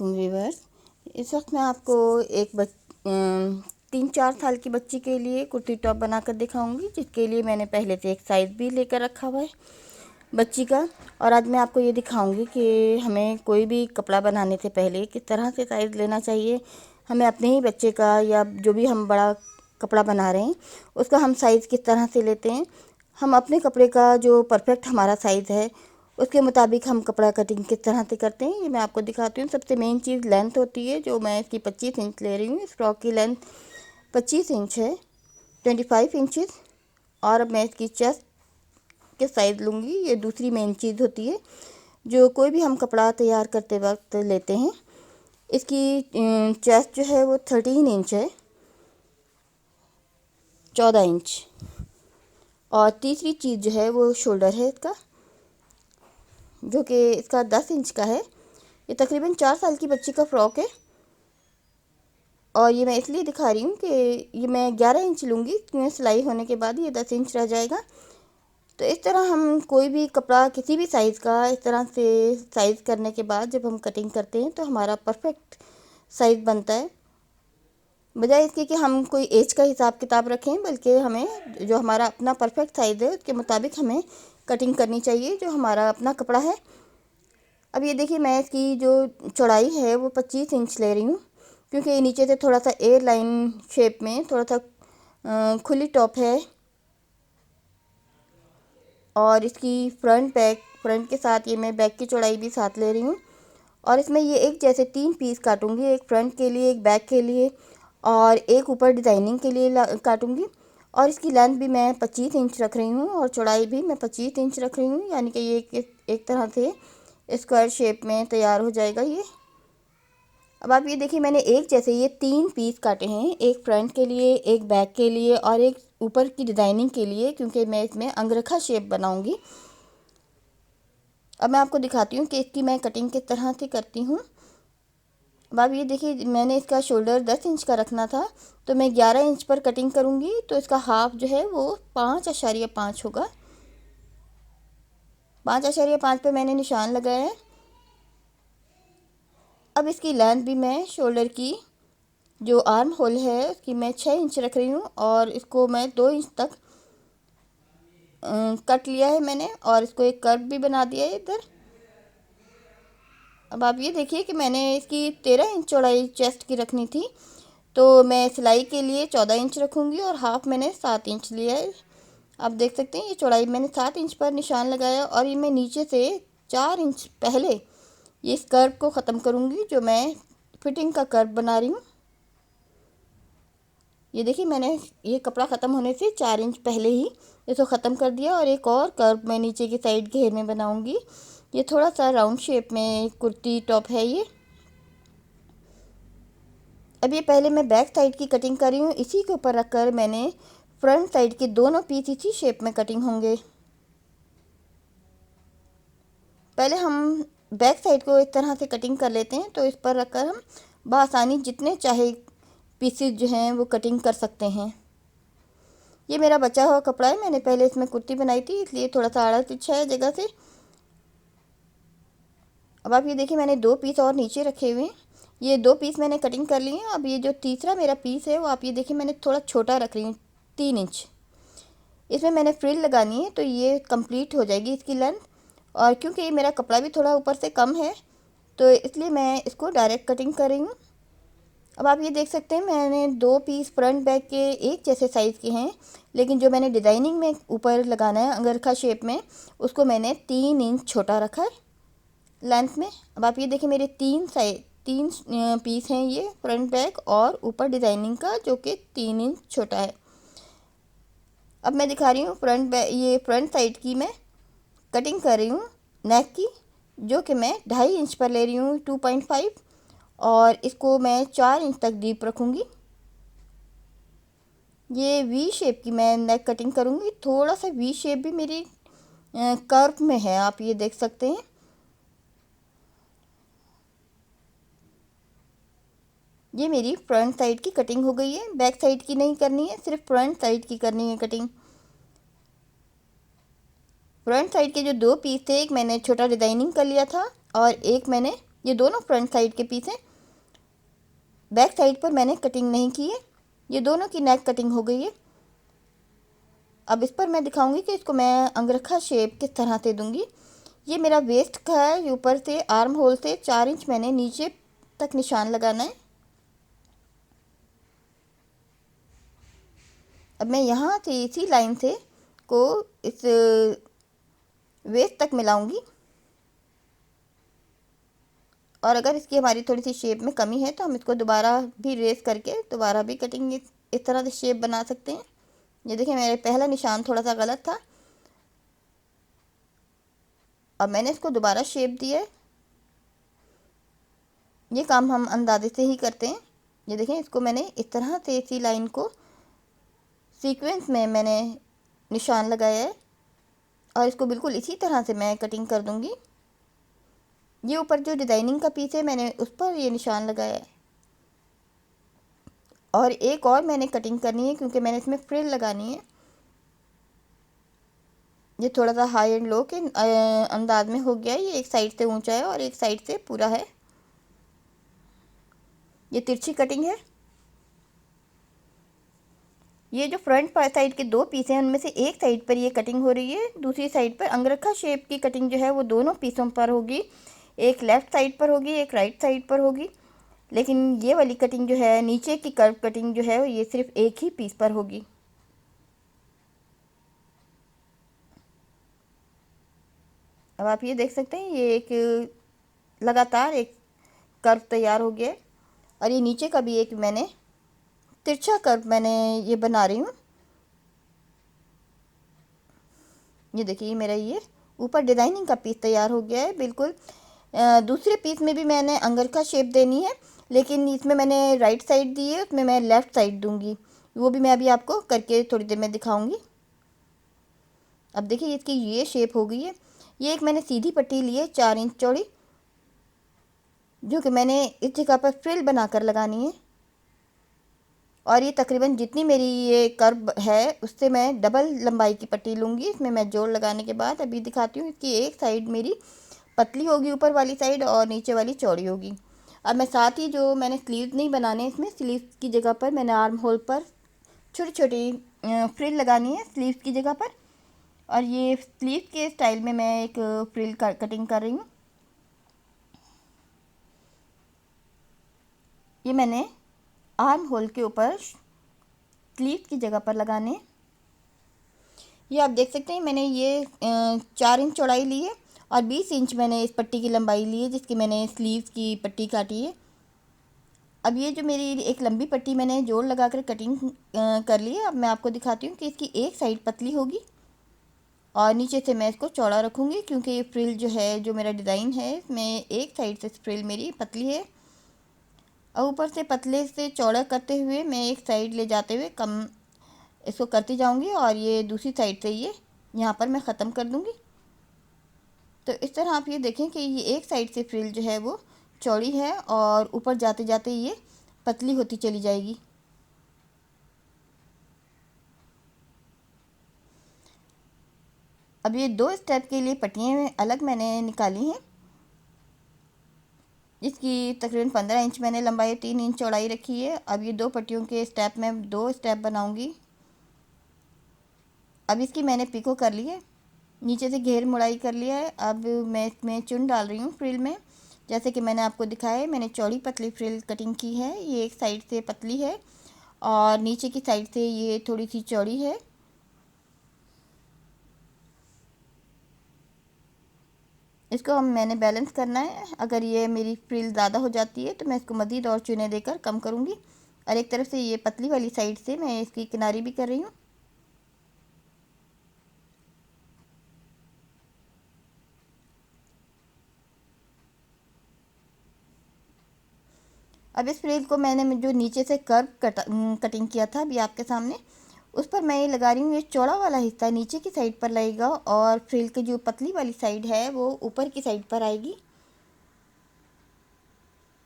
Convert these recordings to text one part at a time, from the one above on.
वालेकुम व्यूअर्स। इस वक्त मैं आपको एक 3-4 साल की बच्ची के लिए कुर्ती टॉप बनाकर दिखाऊंगी, जिसके लिए मैंने पहले से एक साइज़ भी लेकर रखा हुआ है बच्ची का। और आज मैं आपको ये दिखाऊंगी कि हमें कोई भी कपड़ा बनाने से पहले किस तरह से साइज़ लेना चाहिए। हमें अपने ही बच्चे का या जो भी हम बड़ा कपड़ा बना रहे हैं उसका हम साइज़ किस तरह से लेते हैं। हम अपने कपड़े का जो परफेक्ट हमारा साइज़ है उसके मुताबिक हम कपड़ा कटिंग किस तरह से करते हैं, ये मैं आपको दिखाती हूँ। सबसे मेन चीज़ लेंथ होती है, जो मैं इसकी 25 इंच ले रही हूँ। इस फ्रॉक की लेंथ 25 इंच है, 25 इंचज़। और अब मैं इसकी चेस्ट के साइज़ लूँगी। ये दूसरी मेन चीज़ होती है जो कोई भी हम कपड़ा तैयार करते वक्त लेते हैं। इसकी चेस्ट जो है वो 13 इंच है, 14 इंच। और तीसरी चीज़ जो है वो शोल्डर है इसका, जो कि इसका 10 इंच का है। ये तकरीबन 4 साल की बच्ची का फ़्रॉक है। और ये मैं इसलिए दिखा रही हूँ कि ये मैं 11 इंच लूँगी, क्योंकि सिलाई होने के बाद ये 10 इंच रह जाएगा। तो इस तरह हम कोई भी कपड़ा किसी भी साइज़ का इस तरह से साइज़ करने के बाद जब हम कटिंग करते हैं तो हमारा परफेक्ट साइज़ बनता है। बजाय इसके कि हम कोई एज का हिसाब किताब रखें, बल्कि हमें जो हमारा अपना परफेक्ट साइज़ है उसके मुताबिक हमें कटिंग करनी चाहिए, जो हमारा अपना कपड़ा है। अब ये देखिए, मैं इसकी जो चौड़ाई है वो 25 इंच ले रही हूँ, क्योंकि ये नीचे से थोड़ा सा एयर लाइन शेप में थोड़ा सा खुली टॉप है। और इसकी फ्रंट के साथ ये मैं बैक की चौड़ाई भी साथ ले रही हूँ। और इसमें ये एक जैसे 3 पीस काटूंगी, एक फ्रंट के लिए, एक बैक के लिए और एक ऊपर डिज़ाइनिंग के लिए काटूंगी। और इसकी लेंथ भी मैं 25 इंच रख रही हूँ और चौड़ाई भी मैं 25 इंच रख रही हूँ, यानी कि ये एक तरह से स्क्वायर शेप में तैयार हो जाएगा ये। अब आप ये देखिए, मैंने एक जैसे ये 3 पीस काटे हैं, एक फ्रंट के लिए, एक बैक के लिए और एक ऊपर की डिज़ाइनिंग के लिए, क्योंकि मैं इसमें अंगरखा शेप बनाऊंगी। अब मैं आपको दिखाती हूँ कि इसकी मैं कटिंग किस तरह से करती हूँ। अब आप ये देखिए, मैंने इसका शोल्डर 10 इंच का रखना था, तो मैं 11 इंच पर कटिंग करूँगी। तो इसका हाफ जो है वो 5.5 होगा। 5.5 पे मैंने निशान लगाया है। अब इसकी लेंथ भी मैं शोल्डर की जो आर्म होल है उसकी मैं 6 इंच रख रही हूँ, और इसको मैं 2 इंच तक कट लिया है मैंने, और इसको एक कर्व भी बना दिया है इधर। अब आप ये देखिए कि मैंने इसकी 13 इंच चौड़ाई चेस्ट की रखनी थी, तो मैं सिलाई के लिए 14 इंच रखूँगी और हाफ मैंने 7 इंच लिया है। आप देख सकते हैं ये चौड़ाई मैंने 7 इंच पर निशान लगाया, और ये मैं नीचे से 4 इंच पहले ये इस कर्व को ख़त्म करूँगी, जो मैं फिटिंग का कर्व बना रही हूँ। ये देखिए, मैंने ये कपड़ा ख़त्म होने से 4 इंच पहले ही इसको ख़त्म कर दिया, और एक और कर्व मैं नीचे की साइड घेर में बनाऊँगी। ये थोड़ा सा राउंड शेप में कुर्ती टॉप है ये। अब ये पहले मैं बैक साइड की कटिंग कर रही हूँ, इसी के ऊपर रखकर मैंने फ्रंट साइड के दोनों पीस इसी शेप में कटिंग होंगे। पहले हम बैक साइड को इस तरह से कटिंग कर लेते हैं, तो इस पर रखकर हम बआसानी जितने चाहे पीसेस जो हैं वो कटिंग कर सकते हैं। ये मेरा बचा हुआ कपड़ा है, मैंने पहले इसमें कुर्ती बनाई थी, इसलिए थोड़ा सा आड़ा तिरछा है जगह से। अब आप ये देखिए, मैंने 2 पीस और नीचे रखे हुए हैं। ये 2 पीस मैंने कटिंग कर लिए हैं। अब ये जो तीसरा मेरा पीस है वो आप ये देखिए, मैंने थोड़ा छोटा रख रही हूँ, 3 इंच। इसमें मैंने फ्रिल लगानी है, तो ये कंप्लीट हो जाएगी इसकी लेंथ। और क्योंकि ये मेरा कपड़ा भी थोड़ा ऊपर से कम है, तो इसलिए मैं इसको डायरेक्ट कटिंग कर रही हूँ। अब आप ये देख सकते हैं, मैंने 2 पीस फ्रंट बैक के एक जैसे साइज़ के हैं, लेकिन जो मैंने डिज़ाइनिंग में ऊपर लगाना है अंगरखा शेप में, उसको मैंने 3 इंच छोटा रखा है लेंथ में। अब आप ये देखिए, मेरे 3 पीस हैं ये फ्रंट बैक और ऊपर डिज़ाइनिंग का, जो कि 3 इंच छोटा है। अब मैं दिखा रही हूँ ये फ्रंट साइड की मैं कटिंग कर रही हूँ नेक की, जो कि मैं 2.5 इंच पर ले रही हूँ, 2.5। और इसको मैं 4 इंच तक डीप रखूँगी। ये वी शेप की मैं नेक कटिंग करूँगी, थोड़ा सा वी शेप भी मेरी कर्व में है, आप ये देख सकते हैं। ये मेरी फ्रंट साइड की कटिंग हो गई है, बैक साइड की नहीं करनी है, सिर्फ फ्रंट साइड की करनी है कटिंग। फ्रंट साइड के जो 2 पीस थे, एक मैंने छोटा डिज़ाइनिंग कर लिया था और एक मैंने ये दोनों फ्रंट साइड के पीस हैं, बैक साइड पर मैंने कटिंग नहीं की है। ये दोनों की नेक कटिंग हो गई है। अब इस पर मैं दिखाऊंगी कि इसको मैं अंगरखा शेप किस तरह से दूंगी। ये मेरा वेस्ट का है, ऊपर से आर्म होल से 4 इंच मैंने नीचे तक निशान लगाना है। अब मैं यहाँ से इसी लाइन से को इस वेस्ट तक मिलाऊंगी, और अगर इसकी हमारी थोड़ी सी शेप में कमी है तो हम इसको दोबारा भी रेस करके दोबारा भी कटिंग इस तरह से शेप बना सकते हैं। ये देखिए मेरे पहला निशान थोड़ा सा गलत था, अब मैंने इसको दोबारा शेप दिया है। ये काम हम अंदाजे से ही करते हैं। ये देखें, इसको मैंने इस तरह से इसी लाइन को सीक्वेंस में मैंने निशान लगाया है, और इसको बिल्कुल इसी तरह से मैं कटिंग कर दूंगी। ये ऊपर जो डिज़ाइनिंग का पीस है मैंने उस पर ये निशान लगाया है, और एक और मैंने कटिंग करनी है क्योंकि मैंने इसमें फ्रिल लगानी है। ये थोड़ा सा हाई एंड लो के अंदाज में हो गया है। ये एक साइड से ऊंचा है और एक साइड से पूरा है। ये तिरछी कटिंग है। ये जो फ्रंट साइड के 2 पीस हैं उनमें से एक साइड पर ये कटिंग हो रही है, दूसरी साइड पर अंगरखा शेप की कटिंग जो है वो दोनों पीसों पर होगी। एक लेफ़्ट साइड पर होगी, एक राइट साइड पर होगी। लेकिन ये वाली कटिंग जो है, नीचे की कर्व कटिंग जो है, ये सिर्फ एक ही पीस पर होगी। अब आप ये देख सकते हैं, ये एक लगातार एक कर्व तैयार हो गया है, और ये नीचे का भी एक मैंने तिरछा कर्व मैंने ये बना रही हूँ। ये देखिए मेरा ये ऊपर डिज़ाइनिंग का पीस तैयार हो गया है बिल्कुल। दूसरे पीस में भी मैंने अंगरखा शेप देनी है, लेकिन इसमें मैंने राइट साइड दी है, उसमें मैं लेफ़्ट साइड दूंगी। वो भी मैं अभी आपको करके थोड़ी देर में दिखाऊंगी। अब देखिए इसकी ये शेप हो गई है। ये एक मैंने सीधी पट्टी ली है 4 इंच चौड़ी, जो कि मैंने इस जगह पर फ्रिल बनाकर लगानी है, और ये तकरीबन जितनी मेरी ये कर्व है उससे मैं डबल लंबाई की पट्टी लूँगी। इसमें मैं जोड़ लगाने के बाद अभी दिखाती हूँ। इसकी एक साइड मेरी पतली होगी ऊपर वाली साइड, और नीचे वाली चौड़ी होगी। अब मैं साथ ही जो मैंने स्लीव्स नहीं बनाने, इसमें स्लीव्स की जगह पर मैंने आर्म होल पर छोटी छोटी फ्रिल लगानी है स्लीव्स की जगह पर, और ये स्लीव्स के स्टाइल में मैं एक फ्रिल कटिंग कर रही हूँ। ये मैंने आर्म होल के ऊपर स्लीव्स की जगह पर लगाने। ये आप देख सकते हैं मैंने ये 4 इंच चौड़ाई ली है, और 20 इंच मैंने इस पट्टी की लंबाई ली है जिसकी मैंने स्लीव्स की पट्टी काटी है। अब ये जो मेरी एक लंबी पट्टी मैंने जोड़ लगाकर कटिंग कर ली है, अब मैं आपको दिखाती हूँ कि इसकी एक साइड पतली होगी, और नीचे से मैं इसको चौड़ा रखूँगी, क्योंकि ये फ्रिल जो है, जो मेरा डिज़ाइन है, इसमें एक साइड से फ्रिल मेरी पतली है, और ऊपर से पतले से चौड़ा करते हुए मैं एक साइड ले जाते हुए कम इसको करती जाऊंगी, और ये दूसरी साइड से ये यहाँ पर मैं ख़त्म कर दूंगी। तो इस तरह आप ये देखें कि ये एक साइड से फ्रिल जो है वो चौड़ी है, और ऊपर जाते जाते ये पतली होती चली जाएगी। अब ये 2 स्टेप के लिए पट्टियाँ अलग मैंने निकाली हैं, जिसकी तकरीबन 15 इंच मैंने लंबाई, 3 इंच चौड़ाई रखी है। अब ये 2 पट्टियों के स्टेप में 2 स्टेप बनाऊंगी। अब इसकी मैंने पिको कर ली है, नीचे से घेर मुड़ाई कर लिया है। अब मैं इसमें चुन डाल रही हूँ फ्रिल में, जैसे कि मैंने आपको दिखाया है। मैंने चौड़ी पतली फ्रिल कटिंग की है। ये एक साइड से पतली है और नीचे की साइड से ये थोड़ी सी चौड़ी है। इसको मैंने बैलेंस करना है। अगर ये मेरी फ्रिल ज़्यादा हो जाती है तो मैं इसको मज़ीद और चुने देकर कम करूँगी। और एक तरफ से ये पतली वाली साइड से मैं इसकी किनारी भी कर रही हूँ। अब इस फ्रिल को मैंने जो नीचे से कर्व कटिंग किया था अभी आपके सामने, उस पर मैं ये लगा रही हूँ। ये चौड़ा वाला हिस्सा नीचे की साइड पर लगेगा, और फ्रिल की जो पतली वाली साइड है वो ऊपर की साइड पर आएगी।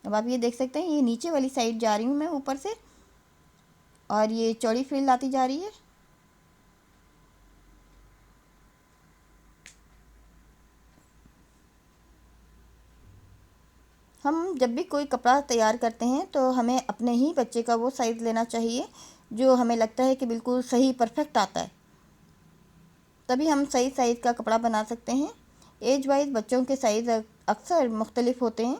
अब आप ये देख सकते हैं, ये नीचे वाली साइड जा रही हूँ मैं ऊपर से, और ये चौड़ी फ्रिल आती जा रही है। जब भी कोई कपड़ा तैयार करते हैं तो हमें अपने ही बच्चे का वो साइज़ लेना चाहिए जो हमें लगता है कि बिल्कुल सही परफेक्ट आता है, तभी हम सही साइज़ का कपड़ा बना सकते हैं। एज वाइज बच्चों के साइज़ अक्सर मुख्तलिफ होते हैं।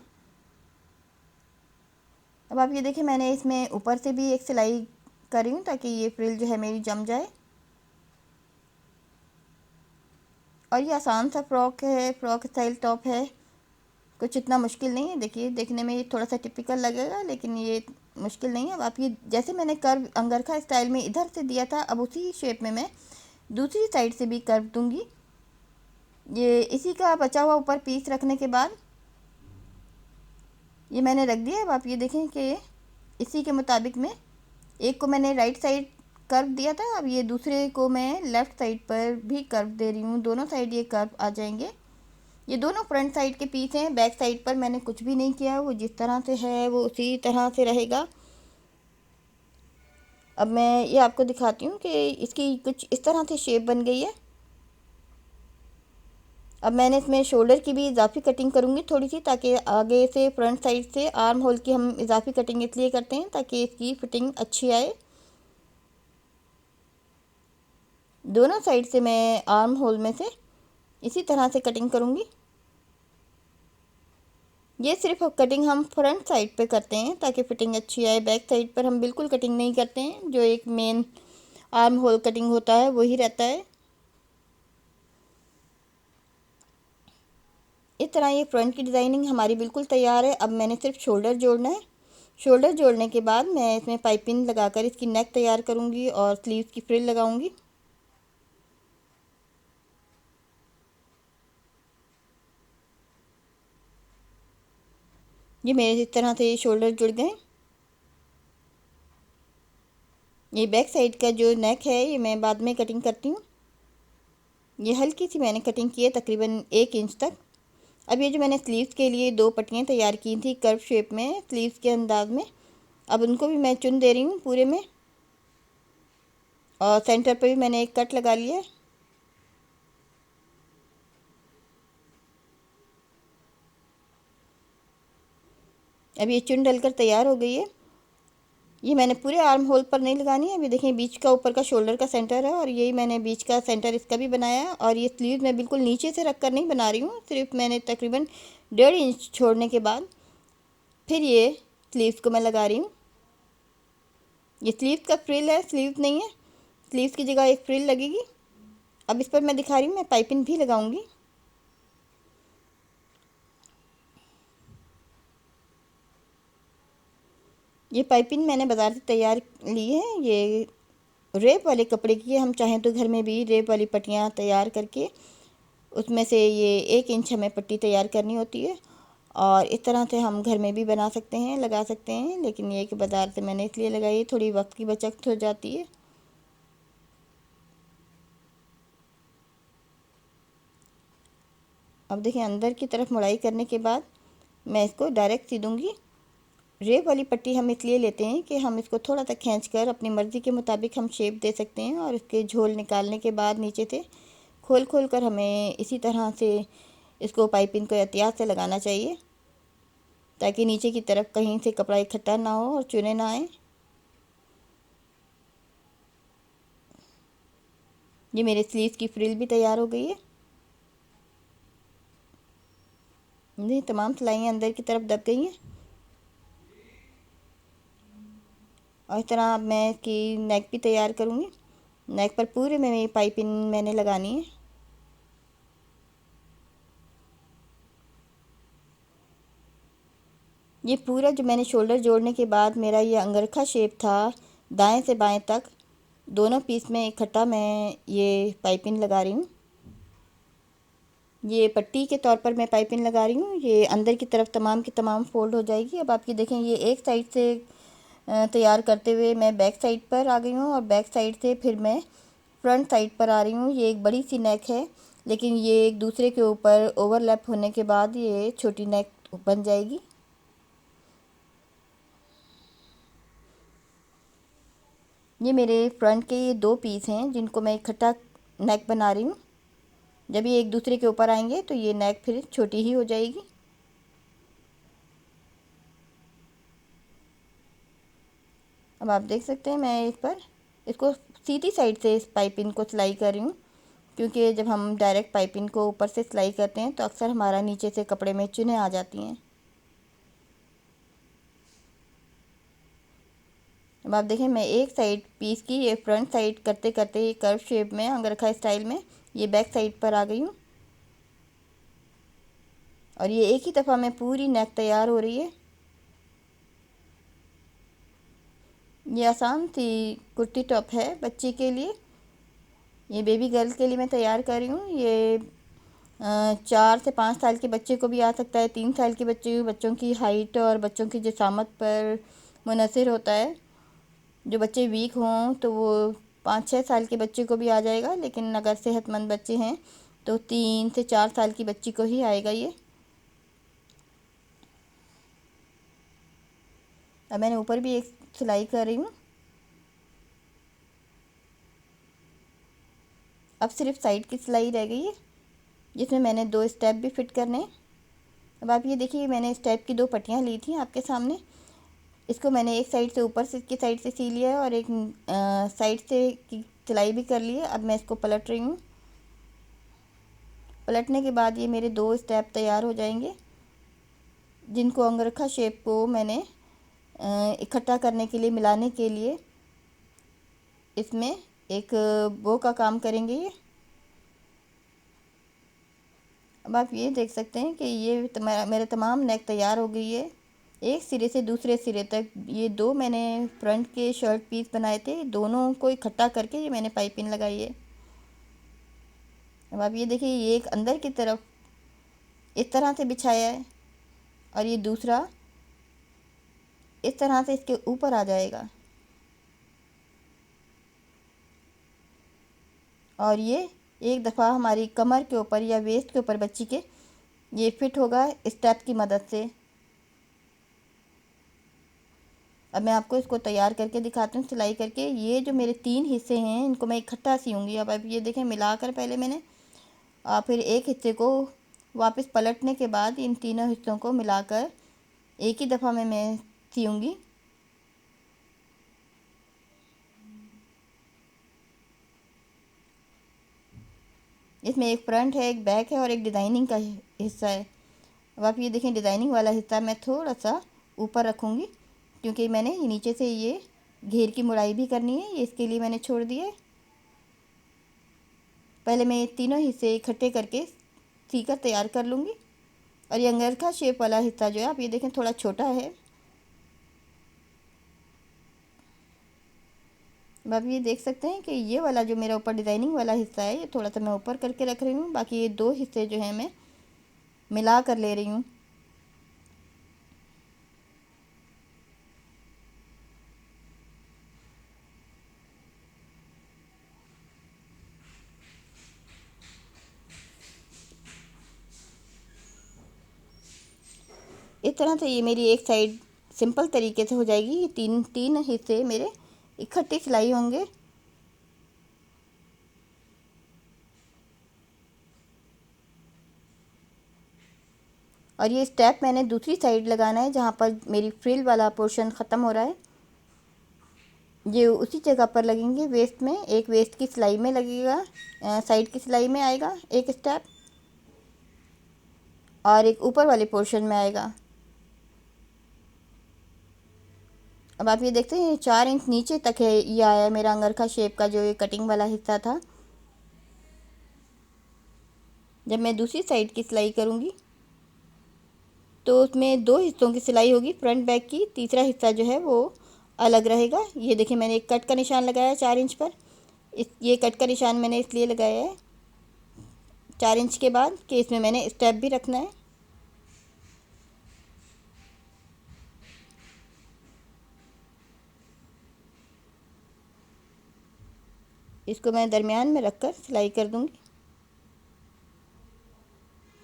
अब आप ये देखिए, मैंने इसमें ऊपर से भी एक सिलाई कर रही हूँ ताकि ये फ्रिल जो है मेरी जम जाए। और ये आसान सा फ्रॉक है, फ्रॉक स्टाइल टॉप है, कुछ इतना मुश्किल नहीं है। देखिए, देखने में ये थोड़ा सा टिपिकल लगेगा लेकिन ये मुश्किल नहीं है। अब आप ये जैसे मैंने कर्व अंगरखा स्टाइल में इधर से दिया था, अब उसी शेप में मैं दूसरी साइड से भी कर्व दूंगी। ये इसी का बचा हुआ ऊपर पीस रखने के बाद ये मैंने रख दिया। अब आप ये देखें कि इसी के मुताबिक में एक को मैंने राइट साइड कर्व दिया था, अब ये दूसरे को मैं लेफ़्ट साइड पर भी कर्व दे रही हूँ। दोनों साइड ये कर्व आ जाएंगे। ये दोनों फ्रंट साइड के पीस हैं, बैक साइड पर मैंने कुछ भी नहीं किया, वो जिस तरह से है वो उसी तरह से रहेगा। अब मैं ये आपको दिखाती हूँ कि इसकी कुछ इस तरह से शेप बन गई है। अब मैंने इसमें शोल्डर की भी इजाफी कटिंग करूँगी थोड़ी सी, ताकि आगे से फ्रंट साइड से आर्म होल की हम इजाफी कटिंग इसलिए करते हैं ताकि इसकी फिटिंग अच्छी आए। दोनों साइड से मैं आर्म होल में से इसी तरह से कटिंग करूँगी। ये सिर्फ कटिंग हम फ्रंट साइड पे करते हैं ताकि फिटिंग अच्छी आए। बैक साइड पर हम बिल्कुल कटिंग नहीं करते हैं, जो एक मेन आर्म होल कटिंग होता है वही रहता है। इस तरह ये फ्रंट की डिज़ाइनिंग हमारी बिल्कुल तैयार है। अब मैंने सिर्फ शोल्डर जोड़ना है। शोल्डर जोड़ने के बाद मैं इसमें पाइपिंग लगाकर इसकी नेक तैयार करूँगी और स्लीव्स की फ्रिल लगाऊँगी। ये मेरे इस तरह से शोल्डर जुड़ गए। ये बैक साइड का जो नेक है ये मैं बाद में कटिंग करती हूँ। ये हल्की सी मैंने कटिंग की है, तकरीबन 1 इंच तक। अब ये जो मैंने स्लीव्स के लिए 2 पट्टियाँ तैयार की थी कर्व शेप में स्लीव्स के अंदाज में, अब उनको भी मैं चुन दे रही हूँ पूरे में। और सेंटर पर भी मैंने एक कट लगा लिया है। अब ये चुन डलकर तैयार हो गई है। ये मैंने पूरे आर्म होल पर नहीं लगानी है। अभी देखें, बीच का ऊपर का शोल्डर का सेंटर है और यही मैंने बीच का सेंटर इसका भी बनाया है। और ये स्लीव मैं बिल्कुल नीचे से रख कर नहीं बना रही हूँ, सिर्फ मैंने तकरीबन 1.5 इंच छोड़ने के बाद फिर ये स्लीव्स को मैं लगा रही हूँ। ये स्लीव्स का फ्रिल है, स्लीव्स नहीं है। स्लीव्स की जगह एक फ्रिल लगेगी। अब इस पर मैं दिखा रही हूँ, मैं पाइपिंग भी लगाऊंगी। ये पाइपिंग मैंने बाज़ार से तैयार ली है। ये रेप वाले कपड़े की है। हम चाहें तो घर में भी रेप वाली पट्टियाँ तैयार करके उसमें से ये 1 इंच हमें पट्टी तैयार करनी होती है और इस तरह से हम घर में भी बना सकते हैं, लगा सकते हैं। लेकिन ये कि बाज़ार से मैंने इसलिए लगाई, थोड़ी वक्त की बचत हो जाती है। अब देखिए, अंदर की तरफ मुड़ाई करने के बाद मैं इसको डायरेक्ट सी दूँगी। रेप वाली पट्टी हम इसलिए लेते हैं कि हम इसको थोड़ा सा खींच कर अपनी मर्ज़ी के मुताबिक हम शेप दे सकते हैं। और इसके झोल निकालने के बाद नीचे से खोल खोल कर हमें इसी तरह से इसको पाइपिंग को एहतियात से लगाना चाहिए ताकि नीचे की तरफ कहीं से कपड़ा इकट्ठा ना हो और चुने ना आए। ये मेरे स्लीव्स की फ्रिल भी तैयार हो गई है। ये तमाम सिलाइयाँ अंदर की तरफ दब गई हैं। और इस तरह अब मैं इसकी नेक भी तैयार करूँगी। नेक पर पूरे में ये पाइपिंग मैंने लगानी है। ये पूरा जो मैंने शोल्डर जोड़ने के बाद मेरा ये अंगरखा शेप था, दाएं से बाएं तक दोनों पीस में इकट्ठा मैं ये पाइपिंग लगा रही हूँ। ये पट्टी के तौर पर मैं पाइपिंग लगा रही हूँ। ये अंदर की तरफ तमाम की तमाम फोल्ड हो जाएगी। अब आप ये देखें, ये एक साइड से तैयार करते हुए मैं बैक साइड पर आ गई हूँ और बैक साइड से फिर मैं फ्रंट साइड पर आ रही हूँ। ये एक बड़ी सी नेक है, लेकिन ये एक दूसरे के ऊपर ओवरलैप होने के बाद ये छोटी नेक बन जाएगी। ये मेरे फ्रंट के ये 2 पीस हैं जिनको मैं इकट्ठा नेक बना रही हूँ। जब ये एक दूसरे के ऊपर आएंगे तो ये नेक फिर छोटी ही हो जाएगी। अब आप देख सकते हैं मैं इस पर इसको सीधी साइड से इस पाइपिंग को सिलाई कर रही हूँ, क्योंकि जब हम डायरेक्ट पाइपिंग को ऊपर से सिलाई करते हैं तो अक्सर हमारा नीचे से कपड़े में चुनें आ जाती हैं। अब आप देखें मैं एक साइड पीस की ये फ्रंट साइड करते करते ये कर्व शेप में अंगरखा स्टाइल में ये बैक साइड पर आ गई हूँ, और ये एक ही दफ़ा में पूरी नेक तैयार हो रही है। ये आसान सी कुर्ती टॉप है बच्ची के लिए, ये बेबी गर्ल के लिए मैं तैयार कर रही हूँ। ये 4 से 5 साल के बच्चे को भी आ सकता है, 3 साल के बच्चों की हाइट और बच्चों की जिसामत पर मुनहसर होता है। जो बच्चे वीक हों तो वो 5-6 साल के बच्चे को भी आ जाएगा, लेकिन अगर सेहतमंद बच्चे हैं तो 3 से 4 साल की बच्ची को ही आएगा ये। अब मैंने ऊपर भी एक सिलाई कर रही हूँ। अब सिर्फ साइड की सिलाई रह गई है, जिसमें मैंने 2 स्टेप भी फिट करने हैं। अब आप ये देखिए मैंने स्टेप की 2 पट्टियाँ ली थी आपके सामने, इसको मैंने एक साइड से ऊपर से की साइड से सी लिया है और एक साइड से की सिलाई भी कर ली है। अब मैं इसको पलट रही हूँ। पलटने के बाद ये मेरे 2 स्टेप तैयार हो जाएंगे, जिनको अंगरखा शेप को मैंने इकट्ठा करने के लिए, मिलाने के लिए इसमें एक बो का काम करेंगे ये। अब आप ये देख सकते हैं कि ये मेरे तमाम नेक तैयार हो गई है, एक सिरे से दूसरे सिरे तक। ये 2 मैंने फ्रंट के शर्ट पीस बनाए थे, दोनों को इकट्ठा करके ये मैंने पाइपिंग लगाई है। अब आप ये देखिए ये एक अंदर की तरफ इस तरह से बिछाया है और ये दूसरा इस तरह से इसके ऊपर आ जाएगा, और ये एक दफ़ा हमारी कमर के ऊपर या वेस्ट के ऊपर बच्ची के ये फिट होगा स्टेप की मदद से। अब मैं आपको इसको तैयार करके दिखाती हूँ सिलाई करके। ये जो मेरे 3 हिस्से हैं इनको मैं इकट्ठा सीऊँगी। अब आप ये देखें मिलाकर पहले मैंने, और फिर एक हिस्से को वापस पलटने के बाद इन तीनों हिस्सों को मिलाकर एक ही दफ़ा में मैं सीऊँगी। इसमें एक फ्रंट है, एक बैक है और एक डिज़ाइनिंग का हिस्सा है। अब आप ये देखें डिज़ाइनिंग वाला हिस्सा मैं थोड़ा सा ऊपर रखूँगी, क्योंकि मैंने नीचे से ये घेर की मुड़ाई भी करनी है, ये इसके लिए मैंने छोड़ दिया है। पहले मैं ये तीनों हिस्से इकट्ठे करके सीकर तैयार कर लूँगी। और ये अंगरखा शेप वाला हिस्सा जो है आप ये देखें थोड़ा छोटा है। अब आप ये देख सकते हैं कि ये वाला जो मेरा ऊपर डिज़ाइनिंग वाला हिस्सा है ये थोड़ा सा मैं ऊपर करके रख रही हूँ, बाकी ये 2 हिस्से जो हैं मैं मिला कर ले रही हूँ। इस तरह से ये मेरी एक साइड सिंपल तरीके से हो जाएगी। ये तीन हिस्से मेरे इकट्ठे सिलाई होंगे। और ये स्टेप मैंने दूसरी साइड लगाना है जहाँ पर मेरी फ्रिल वाला पोर्शन ख़त्म हो रहा है, ये उसी जगह पर लगेंगे। वेस्ट में एक वेस्ट की सिलाई में लगेगा, साइड की सिलाई में आएगा एक स्टेप, और एक ऊपर वाले पोर्शन में आएगा। अब आप ये देखते हैं 4 इंच नीचे तक है ये आया मेरा अंगरखा शेप का जो ये कटिंग वाला हिस्सा था। जब मैं दूसरी साइड की सिलाई करूँगी तो उसमें 2 हिस्सों की सिलाई होगी फ्रंट बैक की, तीसरा हिस्सा जो है वो अलग रहेगा। ये देखिए मैंने एक कट का निशान लगाया है 4 इंच पर। ये कट का निशान मैंने इसलिए लगाया है 4 इंच के बाद कि इसमें मैंने स्टेप भी रखना है। इसको मैं दरमियान में रखकर सिलाई कर दूँगी।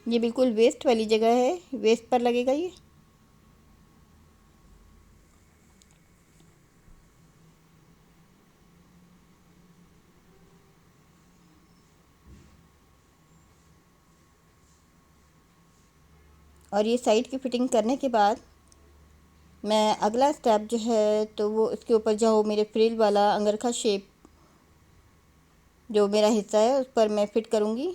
ये बिल्कुल वेस्ट वाली जगह है, वेस्ट पर लगेगा ये। और ये साइड की फिटिंग करने के बाद मैं अगला स्टेप जो है तो वो इसके ऊपर जो मेरे फ्रिल वाला अंगरखा शेप जो मेरा हिस्सा है उस पर मैं फ़िट करूँगी।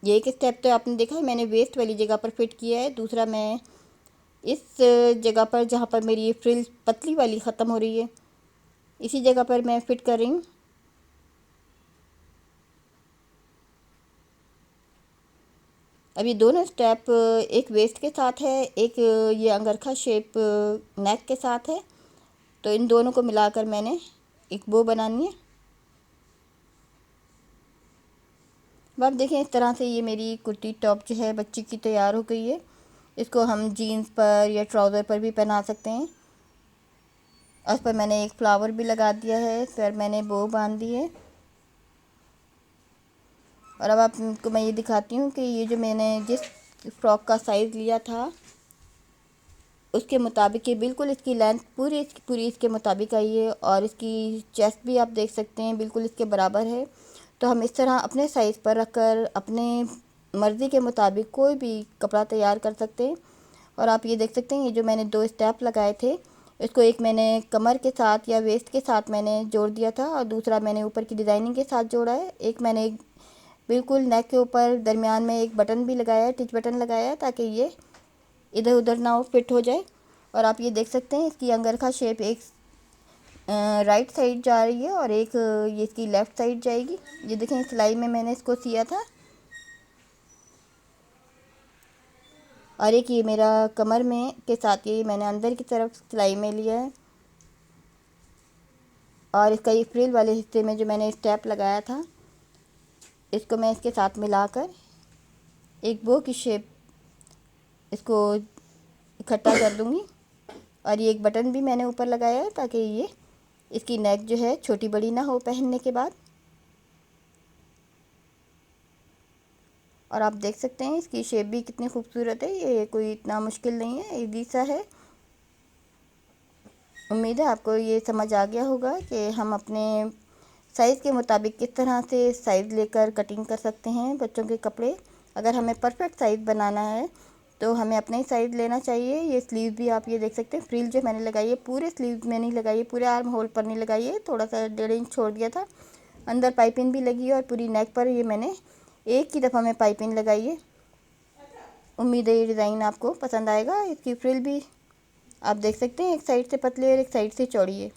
ये एक स्टेप तो आपने देखा है मैंने वेस्ट वाली जगह पर फ़िट किया है। दूसरा मैं इस जगह पर जहाँ पर मेरी ये फ्रिल पतली वाली ख़त्म हो रही है इसी जगह पर मैं फ़िट कर रही हूँ। अब ये दोनों स्टेप एक वेस्ट के साथ है, एक ये अंगरखा शेप नेक के साथ है, तो इन दोनों को मिलाकर मैंने एक बो बनानी है। अब आप देखें इस तरह से ये मेरी कुर्ती टॉप जो है बच्ची की तैयार हो गई है। इसको हम जीन्स पर या ट्राउज़र पर भी पहना सकते हैं। उस पर मैंने एक फ्लावर भी लगा दिया है, इस पर मैंने बो बांध दी है। और अब आपको मैं ये दिखाती हूँ कि ये जो मैंने जिस फ्रॉक का साइज़ लिया था उसके मुताबिक ये बिल्कुल इसकी लेंथ पूरी इसके मुताबिक आई है और इसकी चेस्ट भी आप देख सकते हैं बिल्कुल इसके बराबर है। तो हम इस तरह अपने साइज़ पर रखकर अपने मर्ज़ी के मुताबिक कोई भी कपड़ा तैयार कर सकते हैं। और आप ये देख सकते हैं ये जो मैंने 2 स्टेप लगाए थे इसको एक मैंने कमर के साथ या वेस्ट के साथ मैंने जोड़ दिया था और दूसरा मैंने ऊपर की डिज़ाइनिंग के साथ जोड़ा है। एक मैंने बिल्कुल नेक के ऊपर दरमियान में एक बटन भी लगाया है, टिच बटन लगाया है ताकि ये इधर उधर ना हो, फिट हो जाए। और आप ये देख सकते हैं इसकी अंगरखा शेप एक राइट साइड जा रही है और एक ये इसकी लेफ़्ट साइड जाएगी। ये देखें सिलाई में मैंने इसको सिया था और एक ये मेरा कमर में के साथ ये मैंने अंदर की तरफ सिलाई में लिया है। और इसका ये फ्रिल वाले हिस्से में जो मैंने स्टेप लगाया था इसको मैं इसके साथ मिलाकर एक बो की शेप इसको इकट्ठा कर दूंगी। और ये एक बटन भी मैंने ऊपर लगाया है ताकि ये इसकी नेक जो है छोटी बड़ी ना हो पहनने के बाद। और आप देख सकते हैं इसकी शेप भी कितनी खूबसूरत है, ये कोई इतना मुश्किल नहीं है, इजी सा है। उम्मीद है आपको ये समझ आ गया होगा कि हम अपने साइज़ के मुताबिक किस तरह से साइज़ लेकर कटिंग कर सकते हैं बच्चों के कपड़े। अगर हमें परफेक्ट साइज़ बनाना है तो हमें अपना ही साइज़ लेना चाहिए। ये स्लीव भी आप ये देख सकते हैं फ्रिल जो मैंने लगाई है पूरे स्लीव में नहीं लगाई है, पूरे आर्म होल पर नहीं लगाई है, थोड़ा सा 1.5 इंच छोड़ दिया था। अंदर पाइपिंग भी लगी है और पूरी नेक पर ये मैंने एक ही दफ़ा में पाइपिंग लगाई है। उम्मीद है ये डिज़ाइन आपको पसंद आएगा। इसकी फ्रिल भी आप देख सकते हैं एक साइड से पतली और एक साइड से चौड़ी है।